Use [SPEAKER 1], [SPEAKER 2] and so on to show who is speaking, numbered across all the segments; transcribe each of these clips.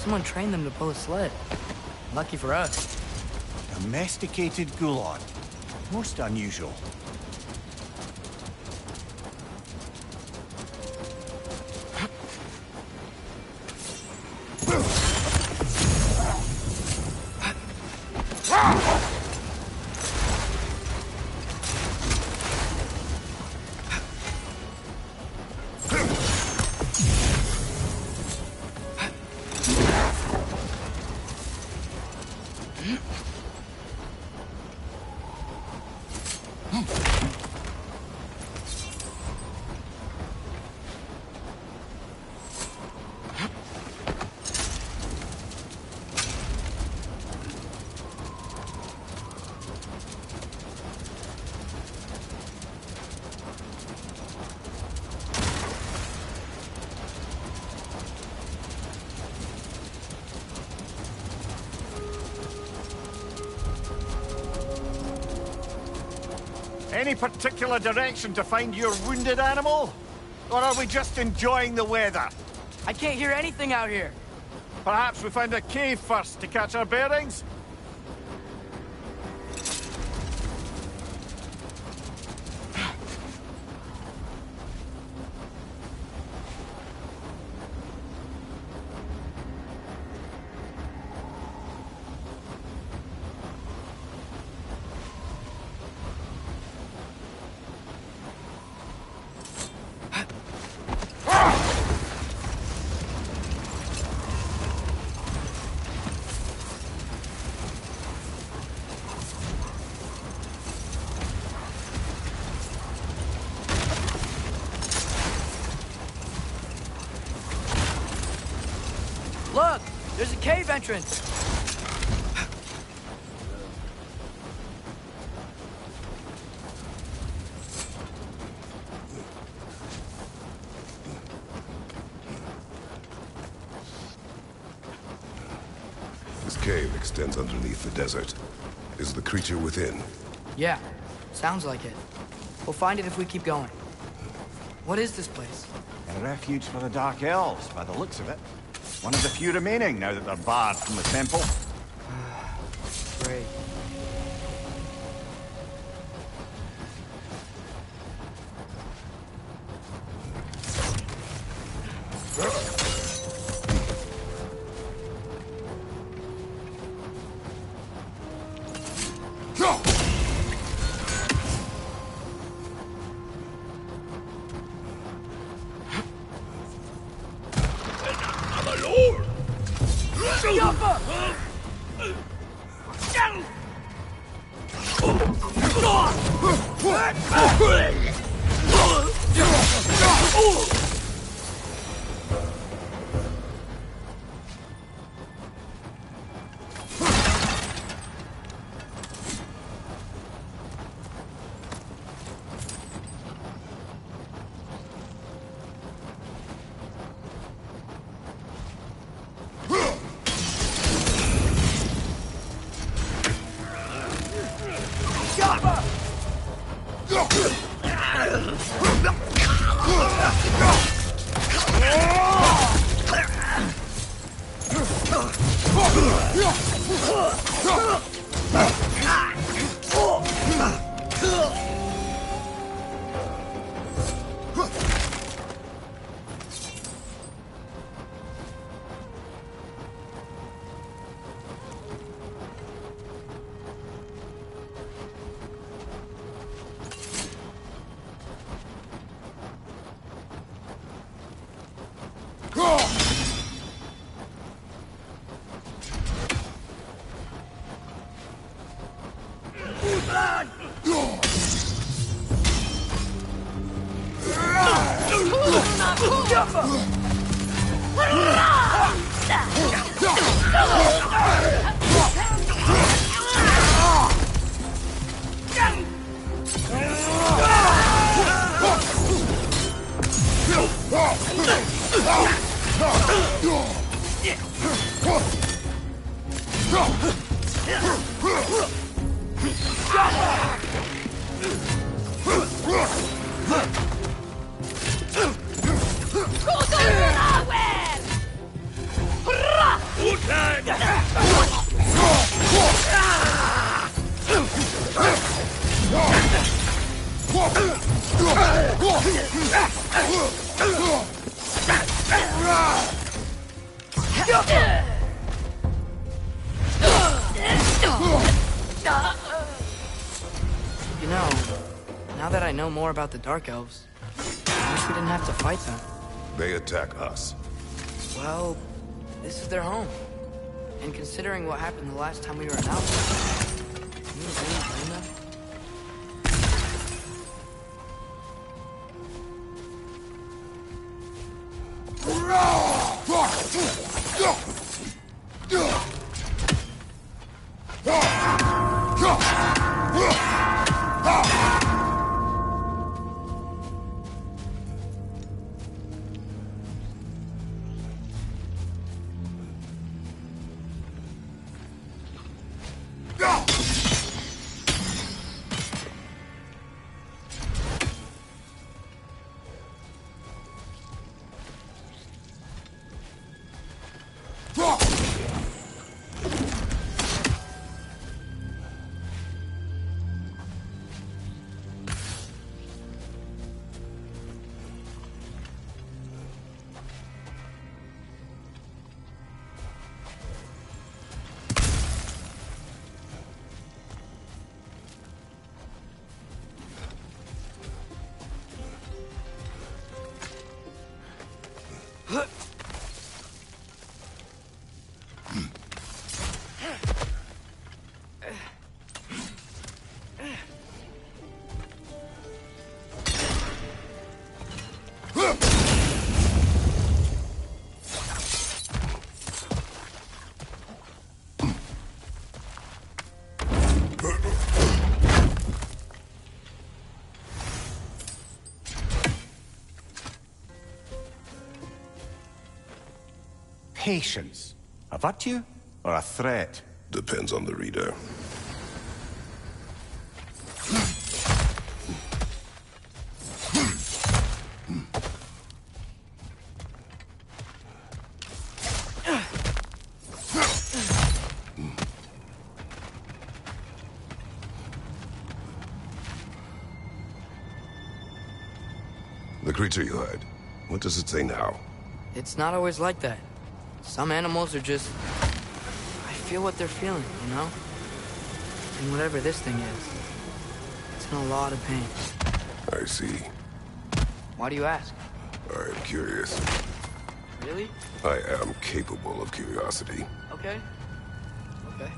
[SPEAKER 1] Someone trained them to pull a sled. Lucky for us.
[SPEAKER 2] Domesticated Gulon. Most unusual.
[SPEAKER 3] Any particular direction to find your wounded animal? Or are we just enjoying the weather?
[SPEAKER 1] I can't hear anything out here.
[SPEAKER 3] Perhaps we find a cave first to catch our bearings?
[SPEAKER 1] Look! There's a cave entrance!
[SPEAKER 4] This cave extends underneath the desert. Is the creature within?
[SPEAKER 1] Yeah, sounds like it. We'll find it if we keep going. What is this place?
[SPEAKER 2] A refuge for the Dark Elves, by the looks of it. One of the few remaining now that they're barred from the temple.
[SPEAKER 1] Great. You know, now that I know more about the Dark Elves, I wish we didn't have to fight them.
[SPEAKER 4] They attack us.
[SPEAKER 1] Well, this is their home. And considering what happened the last time we were in Alfheimr, can you really blame them?
[SPEAKER 2] Patience. A virtue or a threat?
[SPEAKER 4] Depends on the reader. The creature you had, what does it say now?
[SPEAKER 1] It's not always like that. Some animals are just... I feel what they're feeling, you know? And whatever this thing is, it's in a lot of pain.
[SPEAKER 4] I see.
[SPEAKER 1] Why do you ask?
[SPEAKER 4] I am curious.
[SPEAKER 1] Really?
[SPEAKER 4] I am capable of curiosity.
[SPEAKER 1] Okay. Okay.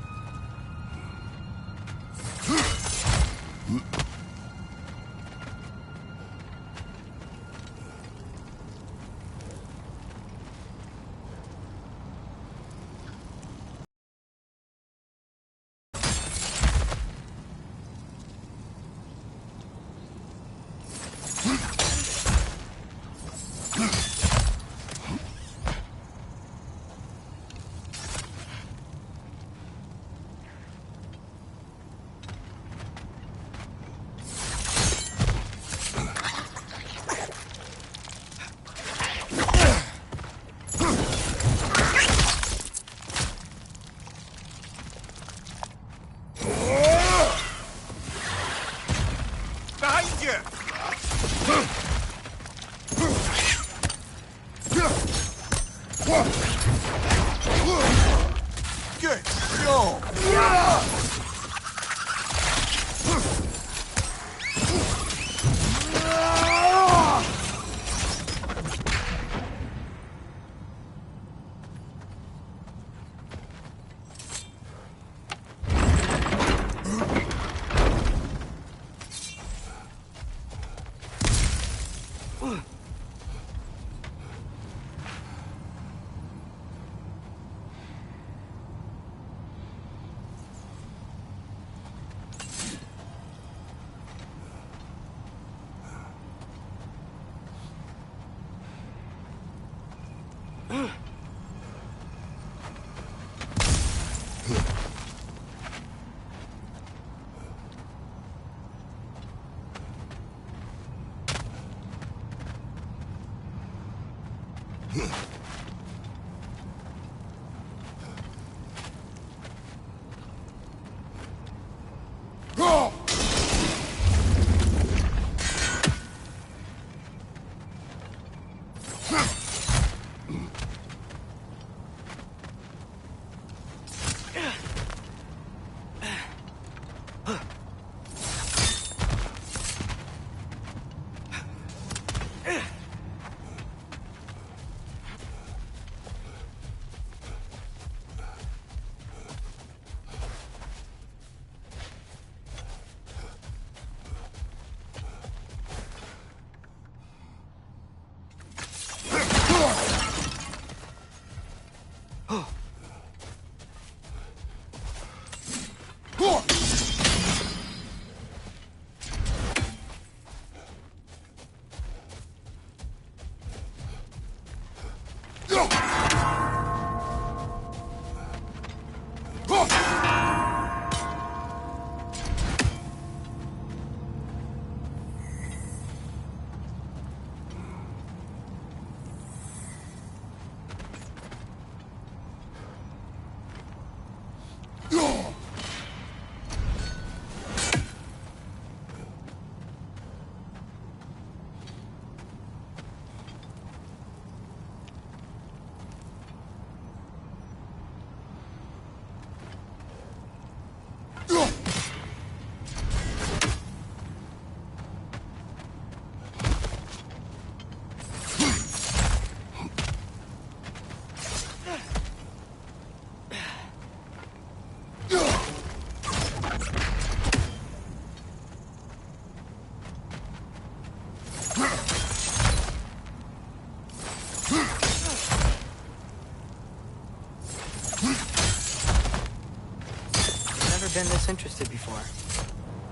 [SPEAKER 1] been this interested before.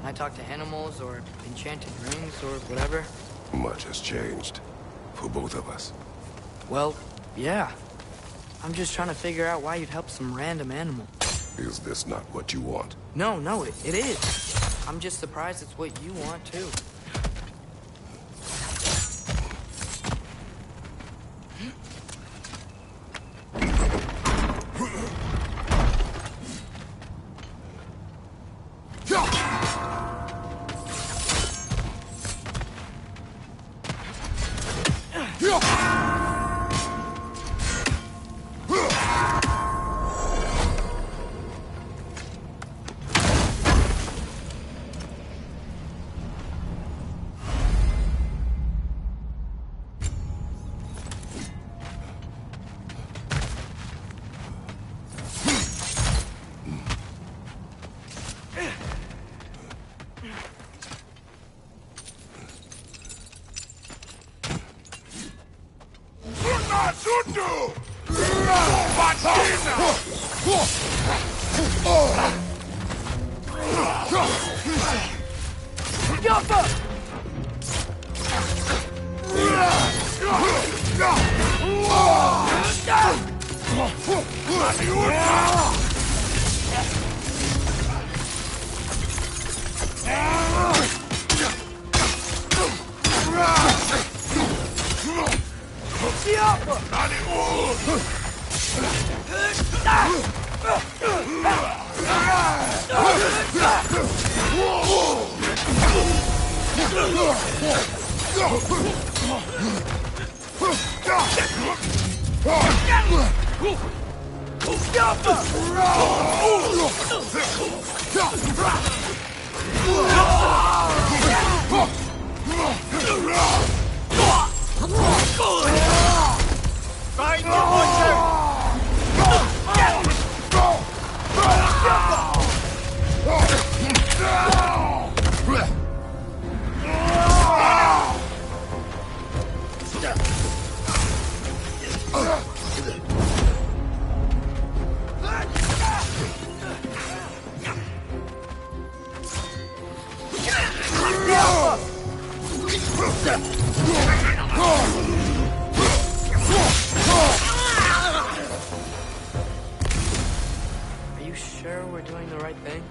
[SPEAKER 1] When I talk to animals or enchanted rings or whatever.
[SPEAKER 4] Much has changed. For both of us.
[SPEAKER 1] Well, yeah. I'm just trying to figure out why you'd help some random animal.
[SPEAKER 4] Is this not what you want?
[SPEAKER 1] No, it is. I'm just surprised it's what you want, too. Are you sure we're doing the right thing?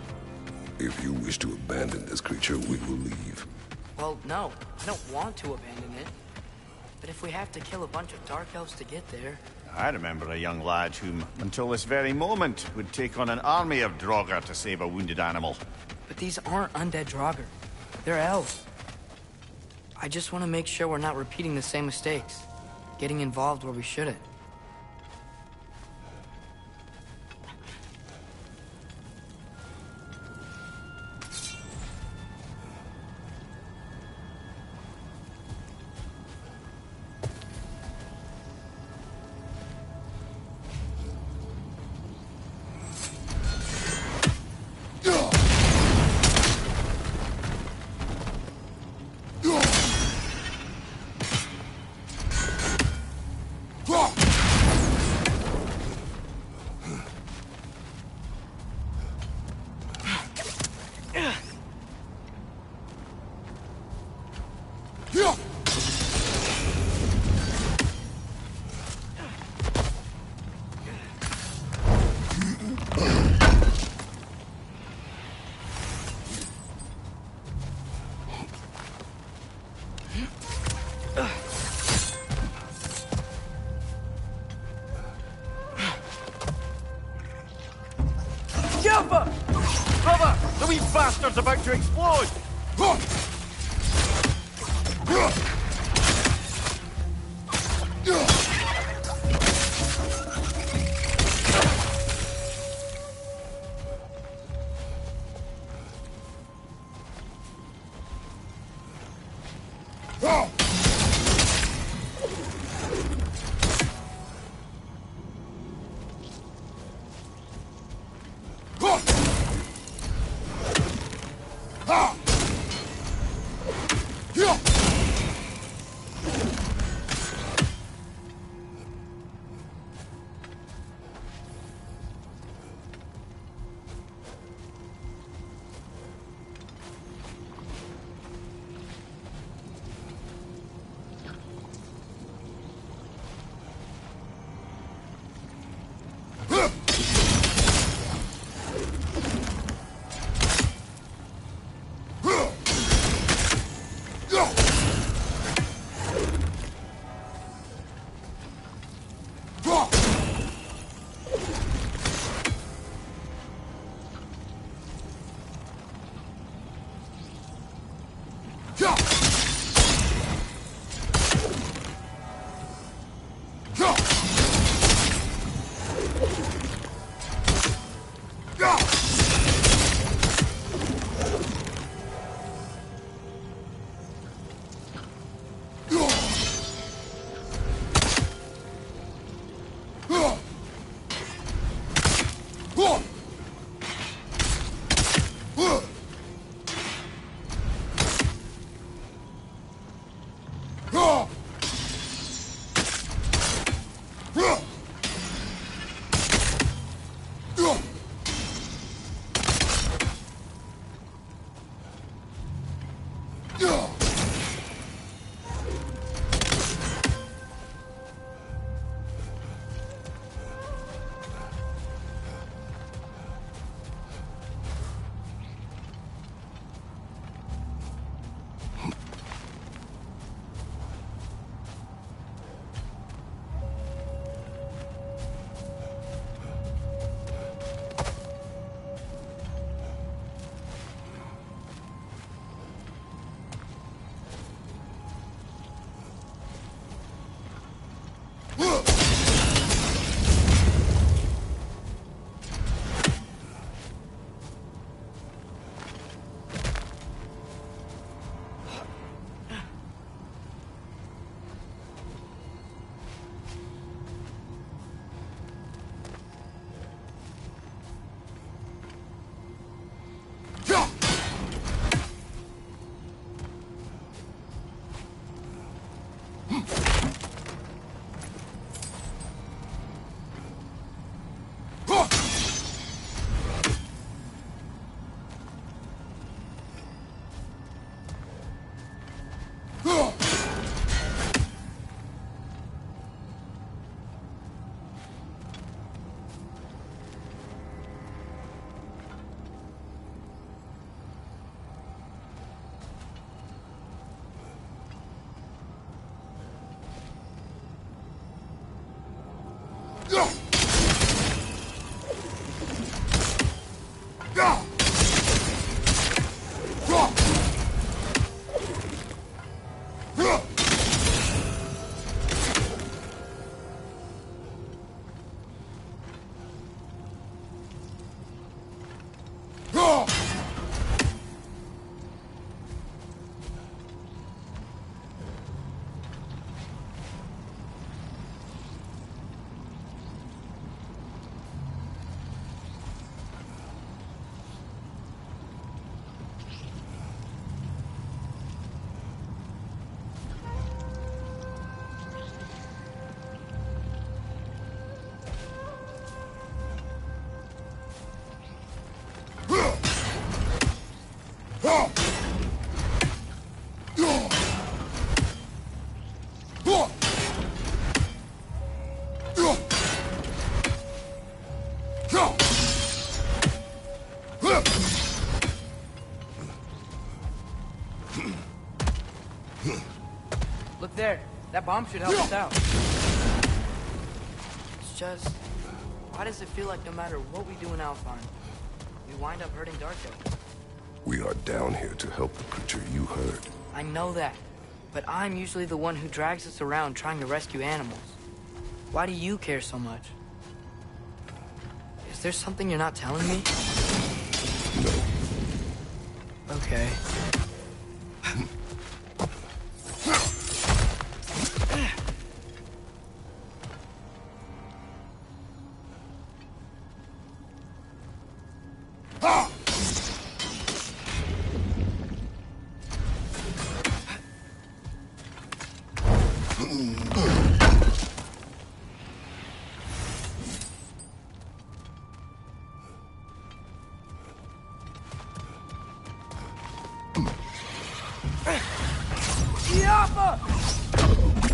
[SPEAKER 4] If you wish to abandon this creature, we will leave.
[SPEAKER 1] Well, no. I don't want to abandon it. But if we have to kill a bunch of Dark Elves to get there...
[SPEAKER 3] I remember a young lad whom, until this very moment, would take on an army of Draugr to save a wounded animal.
[SPEAKER 1] But these aren't undead Draugr. They're elves. I just want to make sure we're not repeating the same mistakes. Getting involved where we shouldn't.
[SPEAKER 3] Brother! The wee bastard's about to explode!
[SPEAKER 1] Look there. That bomb should help us out. It's just... why does it feel like no matter what we do in Alfheimr, we wind up hurting Dark Elves?
[SPEAKER 4] We are down here to help the creature you heard.
[SPEAKER 1] I know that. But I'm usually the one who drags us around trying to rescue animals. Why do you care so much? Is there something you're not telling me?
[SPEAKER 4] No.
[SPEAKER 1] Okay.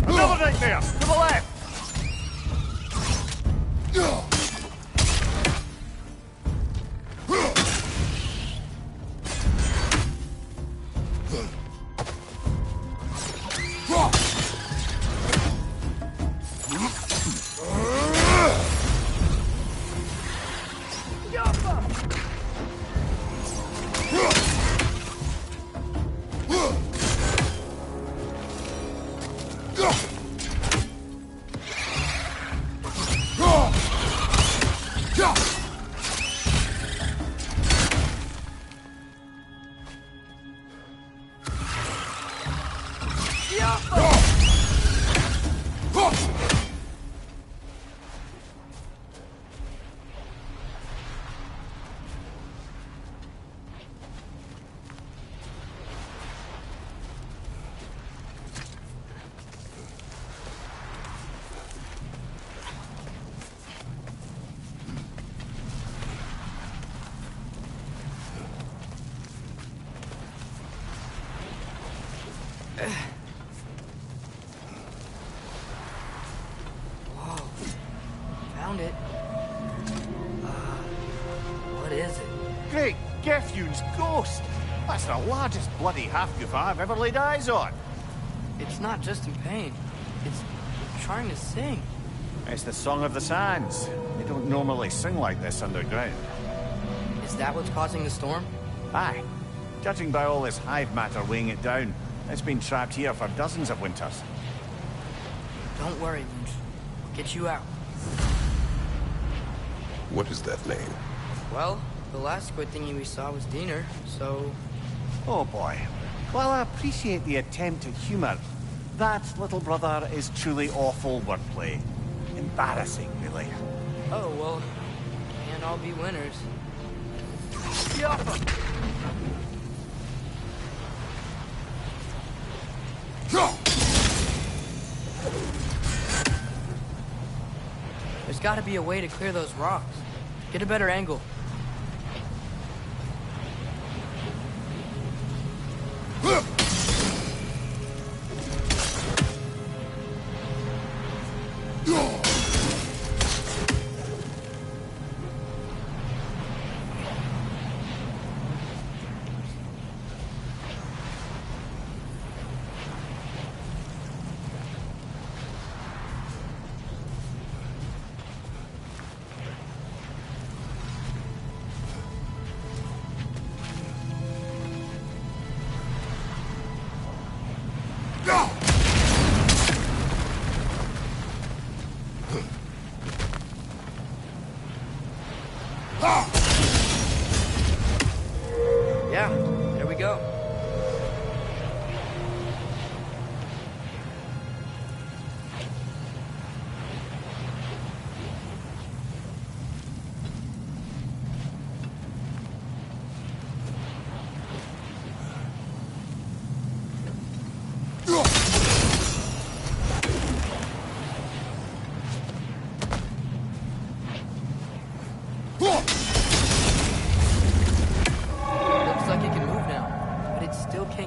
[SPEAKER 3] Another nightmare! To the left!
[SPEAKER 1] Whoa. Found it. What is it?
[SPEAKER 3] Great Gefyun's ghost! That's the largest bloody half-goof I've ever laid eyes on.
[SPEAKER 1] It's not just in pain. It's trying to sing.
[SPEAKER 3] It's the Song of the Sands. They don't normally sing like this underground.
[SPEAKER 1] Is that what's causing the storm?
[SPEAKER 3] Aye. Judging by all this hive matter weighing it down, it's been trapped here for dozens of winters.
[SPEAKER 1] Don't worry, Lynch. We'll get you out.
[SPEAKER 4] What is that name?
[SPEAKER 1] Well, the last squid thingy we saw was Diener, so...
[SPEAKER 3] Oh boy. While I appreciate the attempt at humor, that, little brother, is truly awful wordplay. Embarrassing, really.
[SPEAKER 1] Oh, well, can't all be winners. There's gotta be a way to clear those rocks. Get a better angle. Yeah, there we go.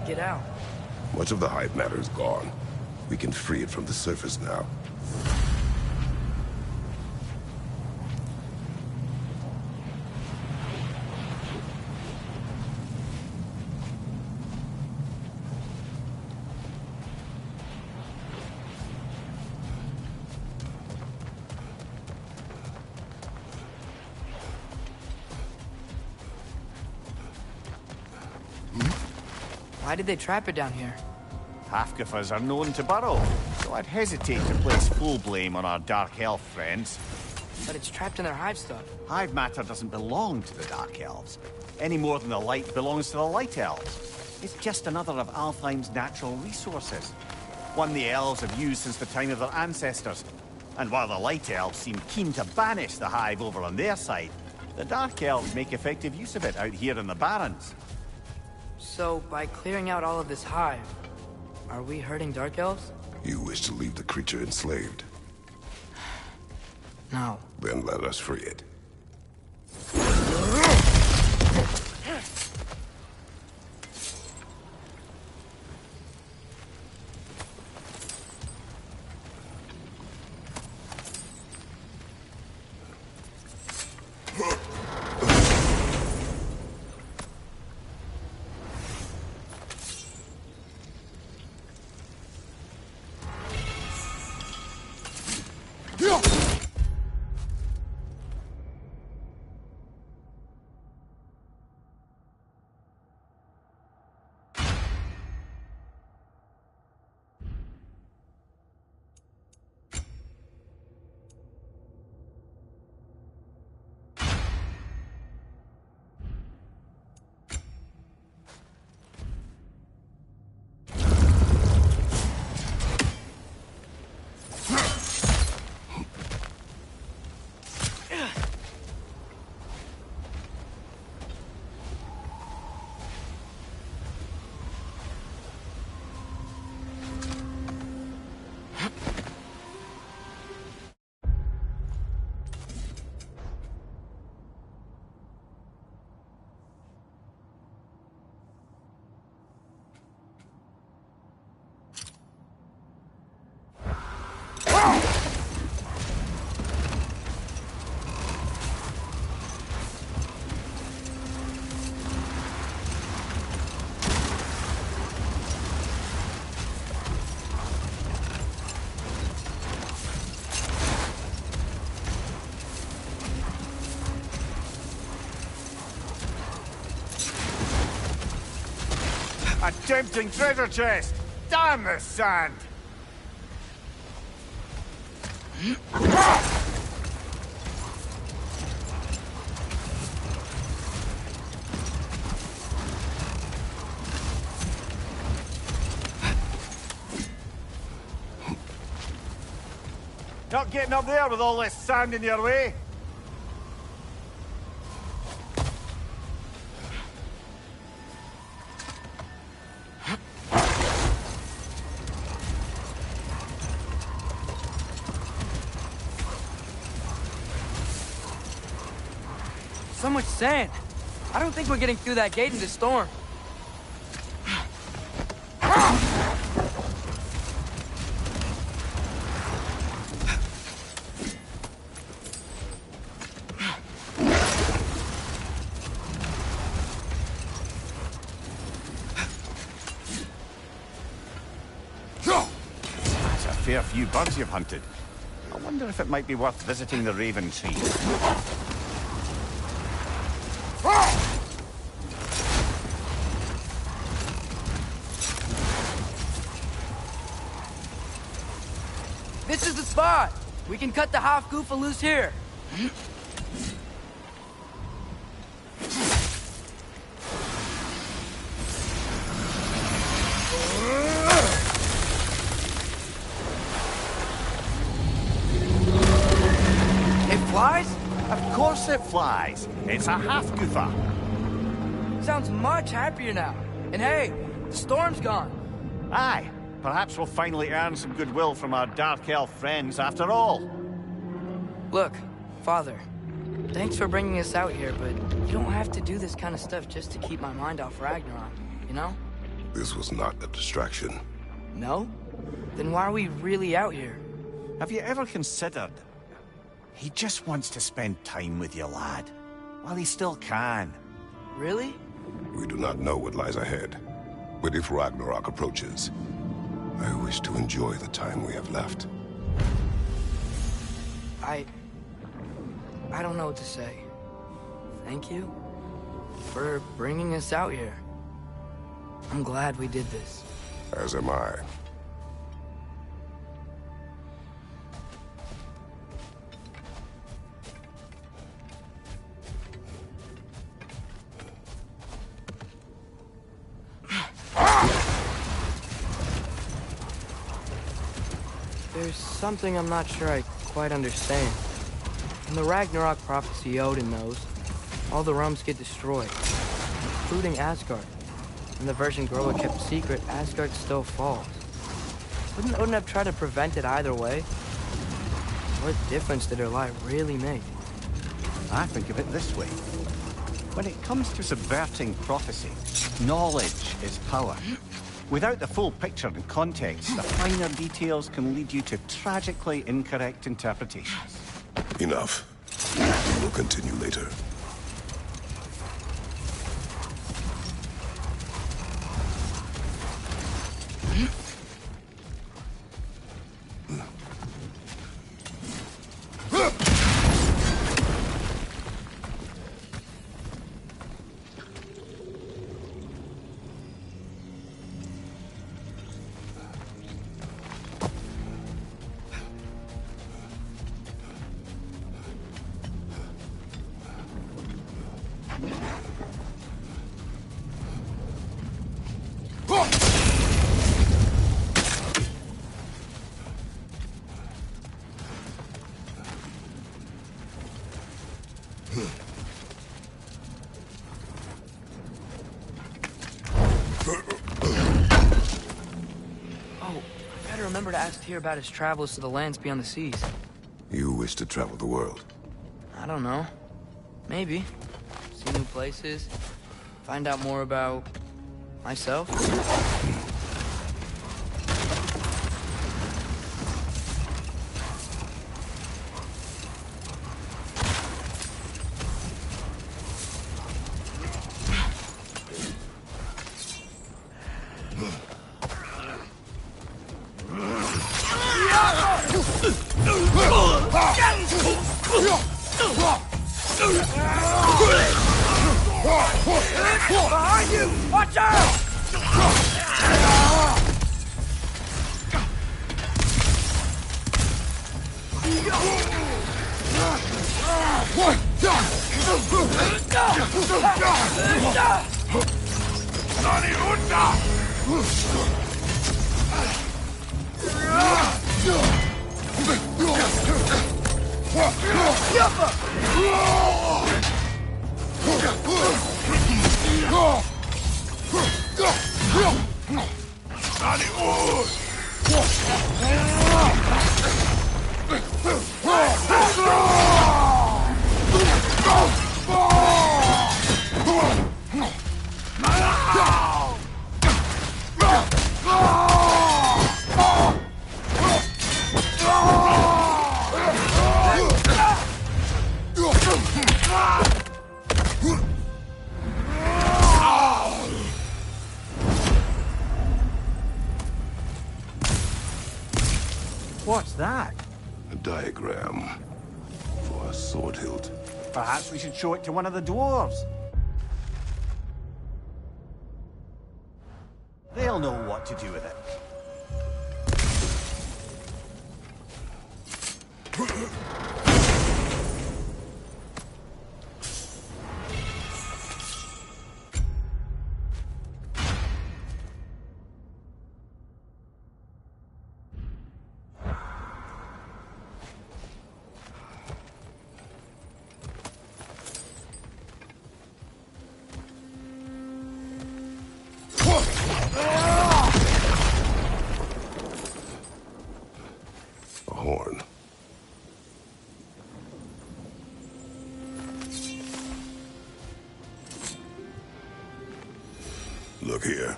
[SPEAKER 1] Get out.
[SPEAKER 4] Much of the hive matter is gone. We can free it from the surface now.
[SPEAKER 1] Why did they trap it down here?
[SPEAKER 3] Half-Giffers are known to burrow, so I'd hesitate to place full blame on our Dark Elf friends.
[SPEAKER 1] But it's trapped in their hive stuff.
[SPEAKER 3] Hive matter doesn't belong to the Dark Elves, any more than the light belongs to the Light Elves. It's just another of Alfheim's natural resources. One the Elves have used since the time of their ancestors. And while the Light Elves seem keen to banish the hive over on their side, the Dark Elves make effective use of it out here in the Barrens.
[SPEAKER 1] So, by clearing out all of this hive, are we hurting Dark Elves?
[SPEAKER 4] You wish to leave the creature enslaved?
[SPEAKER 1] No.
[SPEAKER 4] Then let us free it.
[SPEAKER 3] A tempting treasure chest! Damn this sand! Not getting up there with all this sand in your way?
[SPEAKER 1] So much sand. I don't think we're getting through that gate in this storm.
[SPEAKER 3] That's a fair few birds you've hunted. I wonder if it might be worth visiting the Raven Tree.
[SPEAKER 1] This is the spot! We can cut the half-goofa loose here.
[SPEAKER 3] course it flies. It's a half-goofer.
[SPEAKER 1] Sounds much happier now. And hey, the storm's gone.
[SPEAKER 3] Aye, perhaps we'll finally earn some goodwill from our Dark Elf friends after all.
[SPEAKER 1] Look, Father, thanks for bringing us out here, but you don't have to do this kind of stuff just to keep my mind off Ragnarok, you know?
[SPEAKER 4] This was not a distraction.
[SPEAKER 1] No? Then why are we really out here?
[SPEAKER 3] Have you ever considered... He just wants to spend time with you, lad. While he still can.
[SPEAKER 1] Really?
[SPEAKER 4] We do not know what lies ahead. But if Ragnarok approaches, I wish to enjoy the time we have left.
[SPEAKER 1] I don't know what to say. Thank you for bringing us out here. I'm glad we did this.
[SPEAKER 4] As am I.
[SPEAKER 1] There's something I'm not sure I quite understand. In the Ragnarok prophecy Odin knows, all the realms get destroyed, including Asgard. In the version Groa kept secret, Asgard still falls. Wouldn't Odin have tried to prevent it either way? What difference did her lie really make?
[SPEAKER 3] I think of it this way. When it comes to subverting prophecy, knowledge is power. Without the full picture and context, the finer details can lead you to tragically incorrect interpretations.
[SPEAKER 4] Enough. We will continue later.
[SPEAKER 1] Remember to ask Tyr about his travels to the lands beyond the seas.
[SPEAKER 4] You wish to travel the world?
[SPEAKER 1] I don't know. Maybe. See new places. Find out more about... myself.
[SPEAKER 5] Behind you! Watch out!
[SPEAKER 3] What's that?
[SPEAKER 4] A diagram for a sword hilt.
[SPEAKER 3] Perhaps we should show it to one of the dwarves. They'll know what to do with it.
[SPEAKER 4] Look here.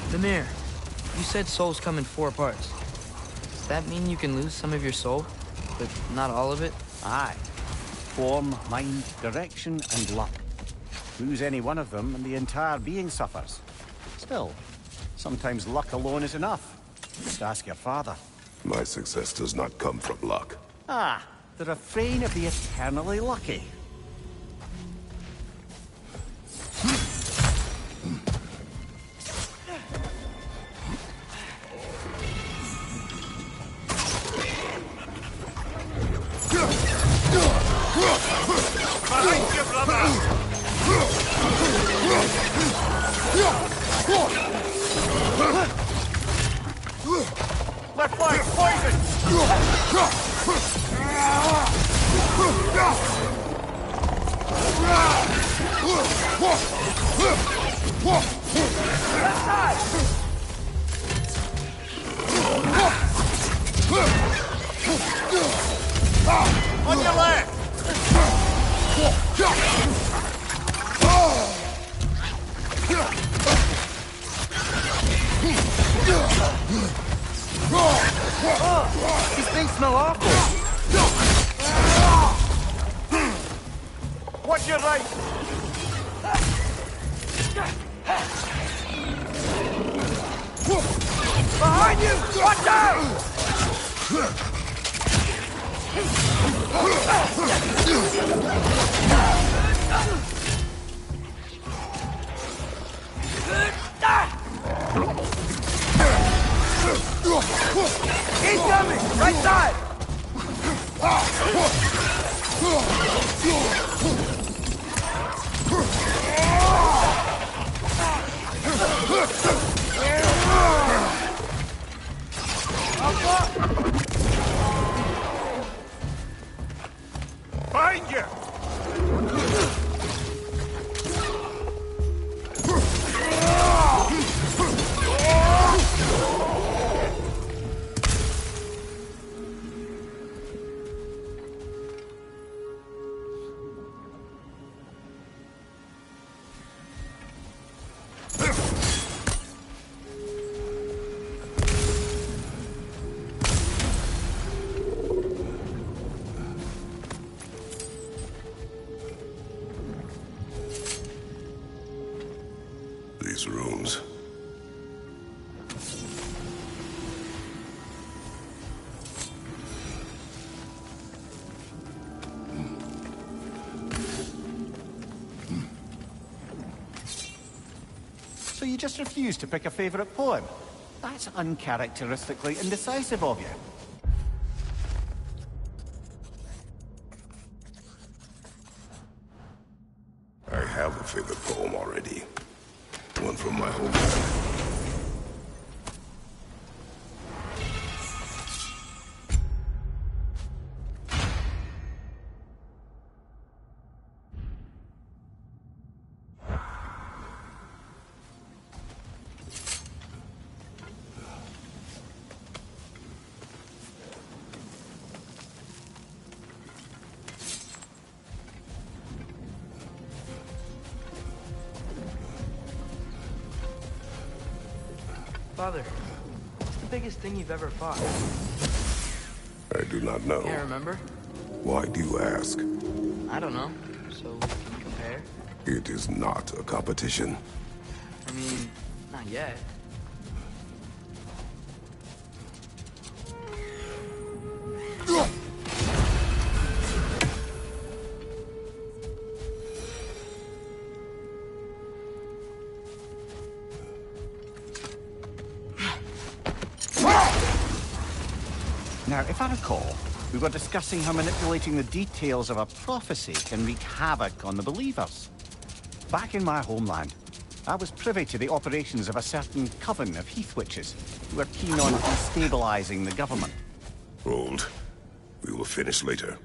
[SPEAKER 1] Demir, you said souls come in 4 parts. Does that mean you can lose some of your soul, but not all of it?
[SPEAKER 3] Aye. Form, mind, direction, and luck. Lose any one of them and the entire being suffers. Still, sometimes luck alone is enough. Just ask your father.
[SPEAKER 4] My success does not come from luck.
[SPEAKER 3] Ah, the refrain of the eternally lucky.
[SPEAKER 2] Behind you, brother! Left flank, poison! Left side! On your left!
[SPEAKER 1] These things smell awful.
[SPEAKER 2] Watch your right! Behind you! Watch out! He's coming! Right side! Behind you!
[SPEAKER 4] These rooms.
[SPEAKER 3] So you just refuse to pick a favorite poem? That's uncharacteristically indecisive of you.
[SPEAKER 4] I have a favorite poem already. One from my homeland.
[SPEAKER 1] Father, what's the biggest thing you've ever fought?
[SPEAKER 4] I do not know.
[SPEAKER 1] Can't remember?
[SPEAKER 4] Why do you ask?
[SPEAKER 1] I don't know. So, can you compare?
[SPEAKER 4] It is not a competition.
[SPEAKER 1] I mean, not yet.
[SPEAKER 3] Now, if I recall, we were discussing how manipulating the details of a prophecy can wreak havoc on the believers. Back in my homeland, I was privy to the operations of a certain coven of heath witches who were keen on destabilizing the government.
[SPEAKER 4] Hold. We will finish later.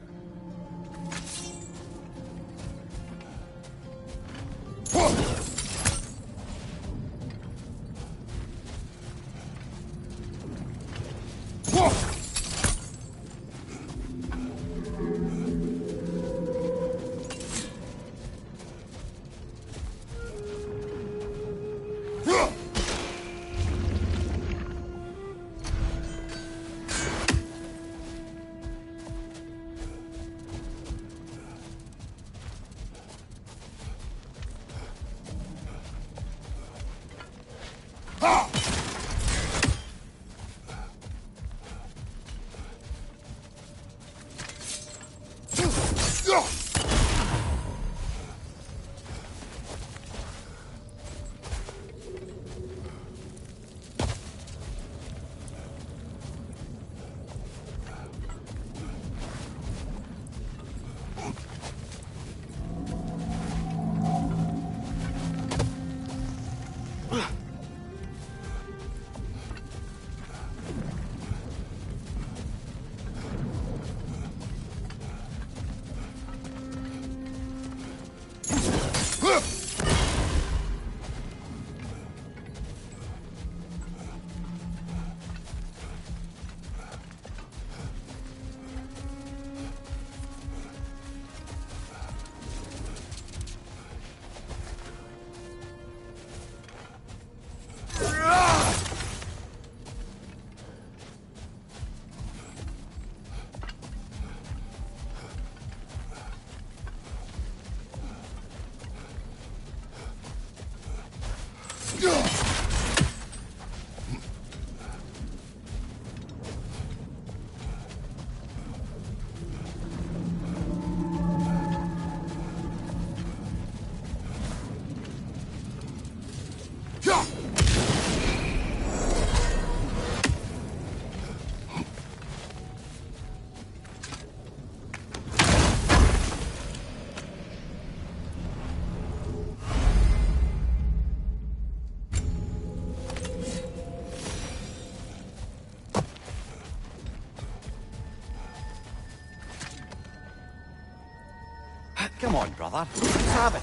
[SPEAKER 3] Come on, brother. Let's have it.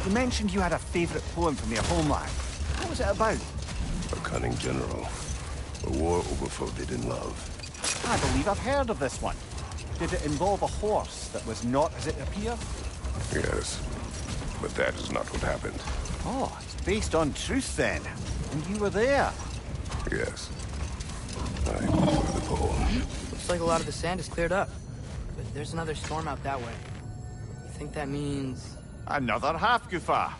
[SPEAKER 3] You mentioned you had a favorite poem from your homeland. What was it about?
[SPEAKER 4] A cunning general. A war over forbidden love.
[SPEAKER 3] I believe I've heard of this one. Did it involve a horse that was not as it appeared?
[SPEAKER 4] Yes. But that is not what happened.
[SPEAKER 3] Oh, it's based on truth then. And you were there.
[SPEAKER 4] Yes. I remember the poem.
[SPEAKER 1] Looks like a lot of the sand is cleared up. But there's another storm out that way. You think that means...
[SPEAKER 3] Another half-goofa.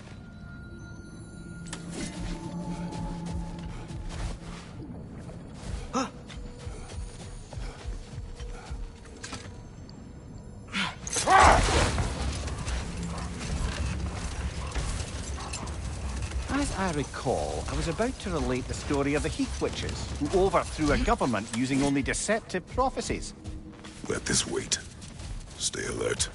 [SPEAKER 3] As I recall, I was about to relate the story of the Heath Witches, who overthrew a government using only deceptive prophecies.
[SPEAKER 4] Let this wait. Stay alert.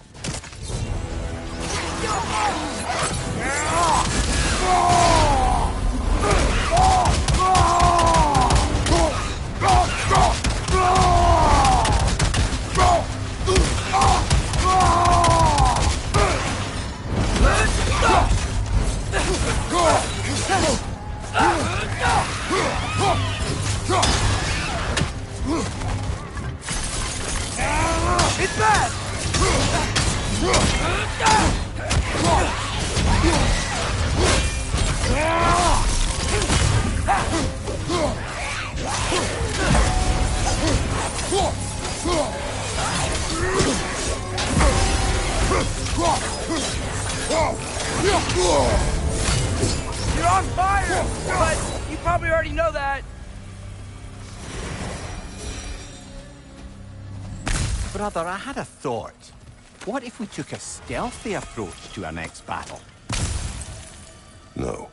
[SPEAKER 5] It's bad! You're on fire! But you probably already know that.
[SPEAKER 3] Brother, I had a thought. What if we took a stealthy approach to our next battle?
[SPEAKER 4] No.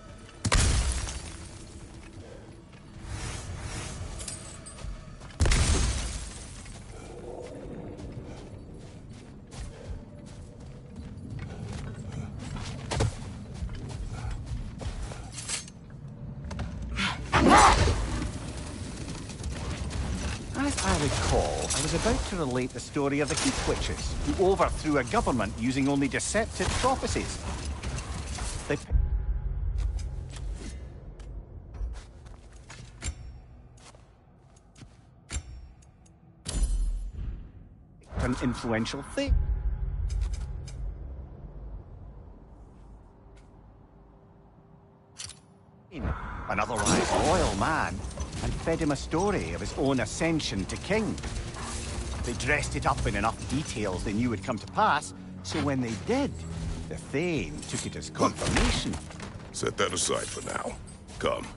[SPEAKER 3] I recall, I was about to relate the story of the Heath Witches, who overthrew a government using only deceptive prophecies. They picked an influential thing. An otherwise royal man, and fed him a story of his own ascension to king. They dressed it up in enough details they knew would come to pass, so when they did, the Thane took it as confirmation.
[SPEAKER 4] Set that aside for now. Come.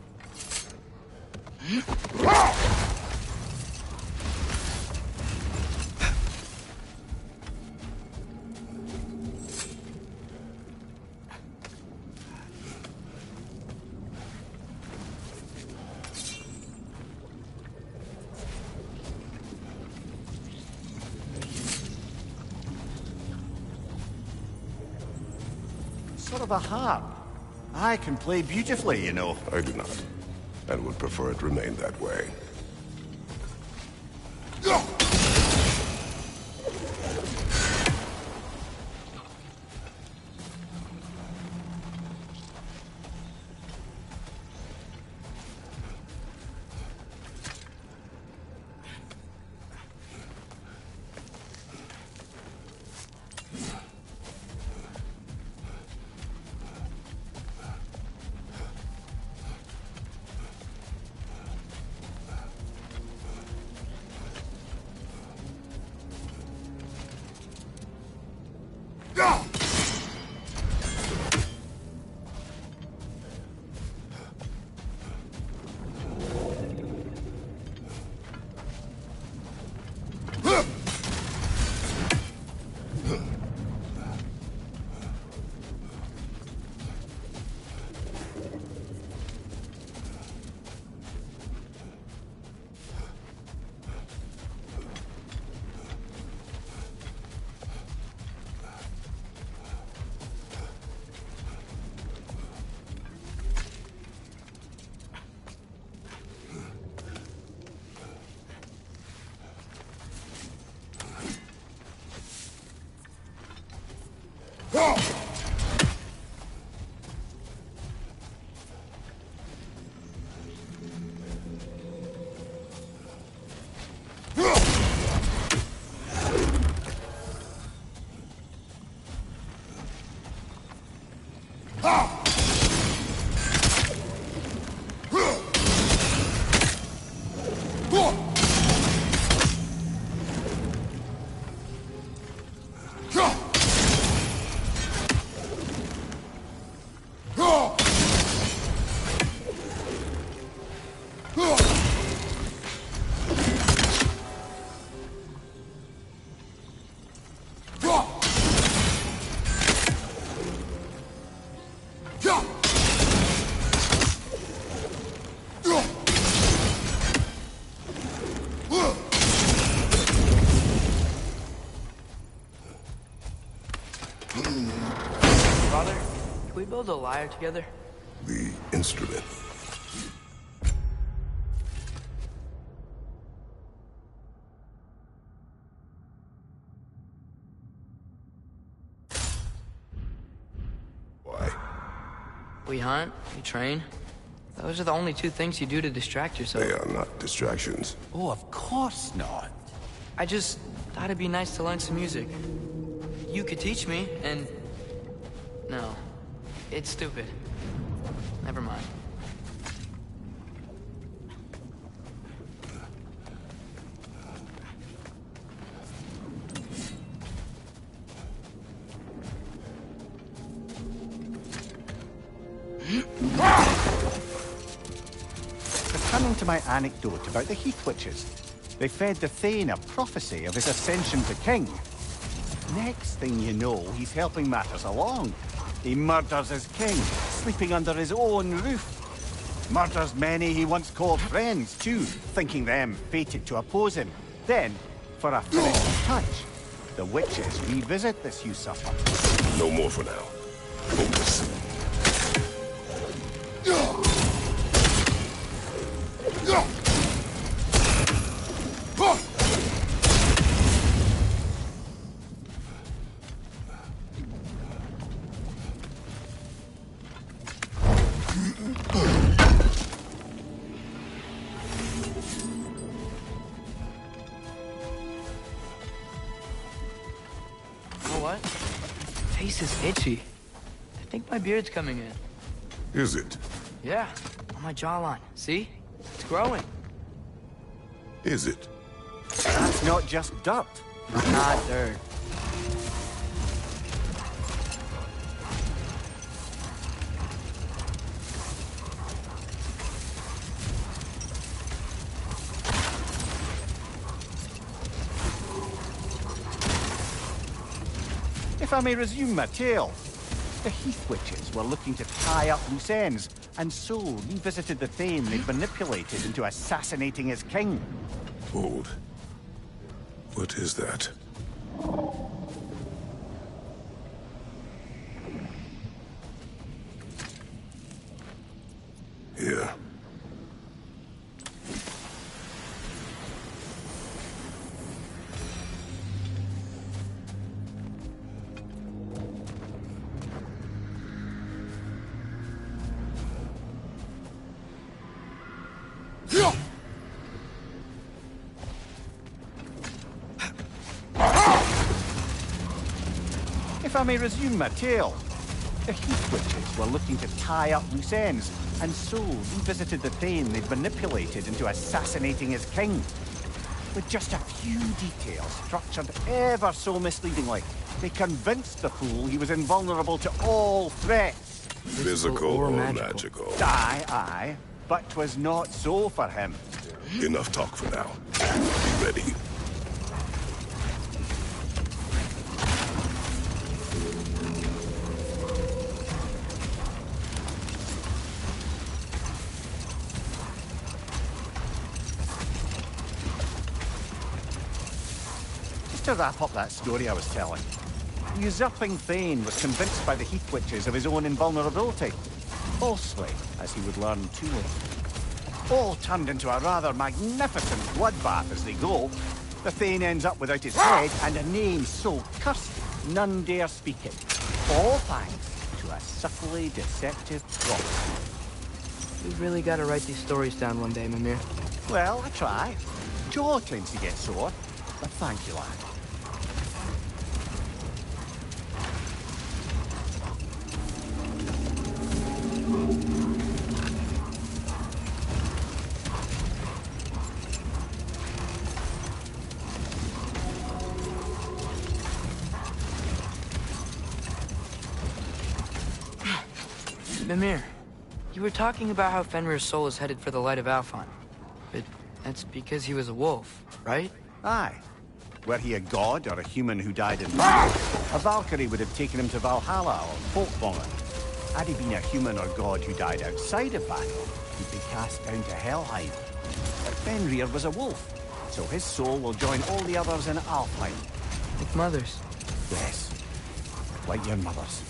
[SPEAKER 3] Sort of a harp. I can play beautifully, you know.
[SPEAKER 4] I do not, and would prefer it remain that way.
[SPEAKER 1] Father, can we build a lyre together?
[SPEAKER 4] The instrument. Why?
[SPEAKER 1] We hunt, we train. Those are the only two things you do to distract yourself.
[SPEAKER 4] They are not distractions.
[SPEAKER 3] Oh, of course not.
[SPEAKER 1] I just thought it'd be nice to learn some music. You could teach me, and... No. It's stupid. Never mind.
[SPEAKER 3] Returning to my anecdote about the Heath Witches, they fed the Thane a prophecy of his ascension to king. Next thing you know, he's helping matters along. He murders his king, sleeping under his own roof. Murders many he once called friends, too, thinking them fated to oppose him. Then, for a finishing touch, the witches revisit this usurper.
[SPEAKER 4] No more for now. Focus.
[SPEAKER 1] what? My face is itchy. I think my beard's coming in.
[SPEAKER 4] Is it?
[SPEAKER 1] Yeah, on my jawline. See? It's growing.
[SPEAKER 4] Is it?
[SPEAKER 3] That's not just dirt.
[SPEAKER 1] Not dirt.
[SPEAKER 3] If I may resume my tale, the Heath Witches were looking to tie up loose ends, and so revisited the Thane they'd manipulated into assassinating his king.
[SPEAKER 4] Hold. What is that? Here.
[SPEAKER 3] If I may resume my tale, the Heath Witches were looking to tie up loose ends, and so revisited the Thane they'd manipulated into assassinating his king. With just a few details structured ever so misleadingly, they convinced the fool he was invulnerable to all threats.
[SPEAKER 4] Physical or magical?
[SPEAKER 3] Aye, but 'twas not so for him.
[SPEAKER 4] Enough talk for now. Be ready.
[SPEAKER 3] To wrap up that story I was telling, the usurping Thane was convinced by the Heath Witches of his own invulnerability. Falsely, as he would learn too late. All turned into a rather magnificent bloodbath as they go. The Thane ends up without his head and a name so cursed none dare speak it. All thanks to a subtly deceptive plot.
[SPEAKER 1] We've really got to write these stories down one day, Mimir.
[SPEAKER 3] Well, I try. Jaw tends to get sore, but thank you, lad.
[SPEAKER 1] Mimir, you were talking about how Fenrir's soul is headed for the light of Alfheimr. But that's because he was a wolf, right?
[SPEAKER 3] Aye. Were he a god or a human who died in battle, a Valkyrie would have taken him to Valhalla or Folkvangr. Had he been a human or god who died outside of battle, he'd be cast down to Helheim. But Fenrir was a wolf, so his soul will join all the others in Alfheim.
[SPEAKER 1] Like mothers.
[SPEAKER 3] Yes, like your mothers.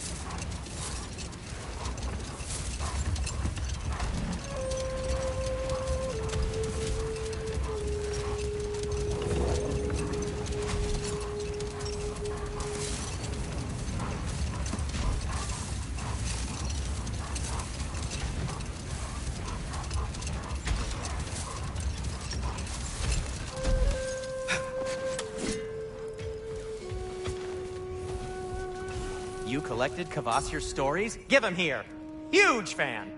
[SPEAKER 6] You collected Kvasir's stories? Give him here! Huge fan!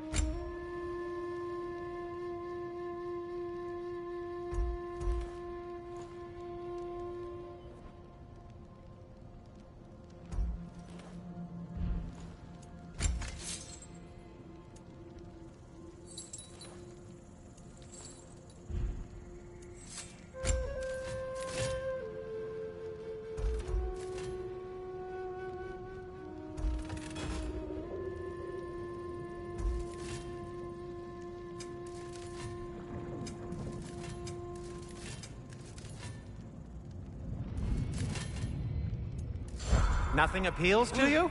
[SPEAKER 6] Nothing appeals to you?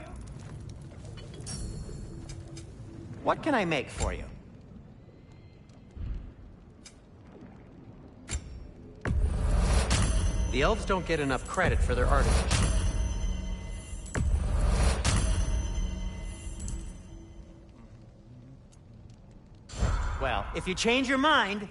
[SPEAKER 6] What can I make for you? The elves don't get enough credit for their artists. Well, if you change your mind,